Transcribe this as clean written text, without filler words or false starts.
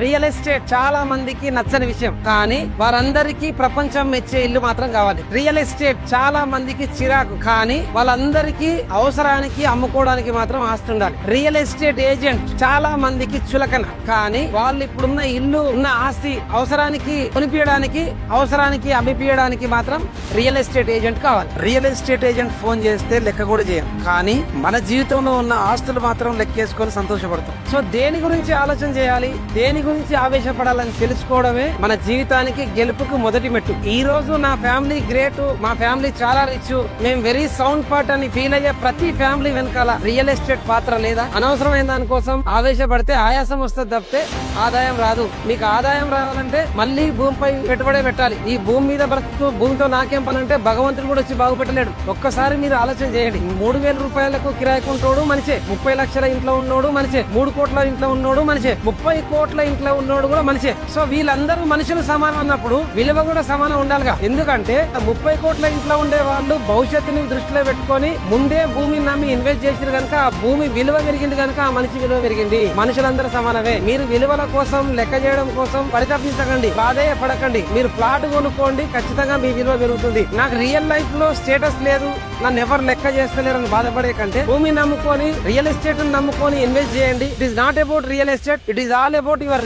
Real estate చాలా మందికి నచ్చని విషయం, కానీ వారందరికీ ప్రపంచం మెచ్చే ఇల్లు మాత్రం కావాలి. రియల్ ఎస్టేట్ చాలా మందికి చిరాకు, కానీ వాళ్ళందరికీ అవసరానికి అమ్ముకోవడానికి మాత్రం ఆస్తి ఉండాలి. రియల్ ఎస్టేట్ ఏజెంట్ చాలా మందికి చులకన, కానీ వాళ్ళు ఇప్పుడున్న ఇల్లు ఉన్న ఆస్తి అవసరానికి కొనిపించడానికి, అవసరానికి అమ్మిపియడానికి మాత్రం రియల్ ఎస్టేట్ ఏజెంట్ కావాలి. రియల్ ఎస్టేట్ ఏజెంట్ ఫోన్ చేస్తే లెక్క కూడా చేయం, కానీ మన జీవితంలో ఉన్న ఆస్తులు మాత్రం లెక్కేసుకొని సంతోషపడతాం. సో దేని గురించి ఆలోచన చేయాలి, దేని గురించి ఆవేశపడాలని తెలుసుకోవడమే మన జీవితానికి గెలుపుకు మొదటి మెట్టు. ఈ రోజు నా ఫ్యామిలీ గ్రేట్, మా ఫ్యామిలీ చాలా రిచ్, మేము వెరీ సౌండ్ పార్ట్ అని ఫీల్ అయ్యే ప్రతి ఫ్యామిలీ వెనకాల రియల్ ఎస్టేట్ పాత్ర లేదా? అనవసరమైన దానికోసం ఆవేశపడితే ఆయాసం వస్తుంది తప్పితే ఆదాయం రాదు. మీకు ఆదాయం రావాలంటే మళ్ళీ భూమిపై పెట్టుబడే పెట్టాలి. ఈ భూమి మీద బ్రతుకుతూ భూమితో నాకేం పని అంటే భగవంతుడు కూడా వచ్చి బాగుపెట్టలేడు. ఒక్కసారి మీరు ఆలోచన చేయండి. 3,000 రూపాయలకు కిరాయికుంటోడు మనిషే, 30 లక్షల ఇంట్లో ఉన్నోడు మనిషే, 3 కోట్ల ఇంట్లో ఉన్నోడు మనిషే, 30 కోట్ల ఇంట్లో ఉన్నోడు కూడా మనిషే. సో వీళ్ళందరూ మనుషులు సమానం అన్నప్పుడు విలువ కూడా సమానం ఉండాలిగా. ఎందుకంటే 30 కోట్ల ఇంట్లో ఉండే వాళ్ళు భవిష్యత్తుని దృష్టిలో పెట్టుకొని ముందే భూమిని నమ్మి ఇన్వెస్ట్ చేసిన కనుక ఆ భూమి విలువ పెరిగింది కనుక ఆ మనిషి విలువ పెరిగింది. మనుషులందరూ సమానమే. మీరు విలువల కోసం లెక్క చేయడం కోసం పరితపించకండి, బాధే పడకండి. మీరు ప్లాట్ కొనుక్కోండి, ఖచ్చితంగా మీ విలువ పెరుగుతుంది. నాకు రియల్ లైఫ్ లో స్టేటస్ లేదు, నన్ను ఎవరు లెక్క చేస్తలేరని బాధపడే కంటే భూమి నమ్ముకొని రియల్ ఎస్టేట్ నమ్ముకొని ఇన్వెస్ట్ చేయండి. It is not about real estate, it is all about your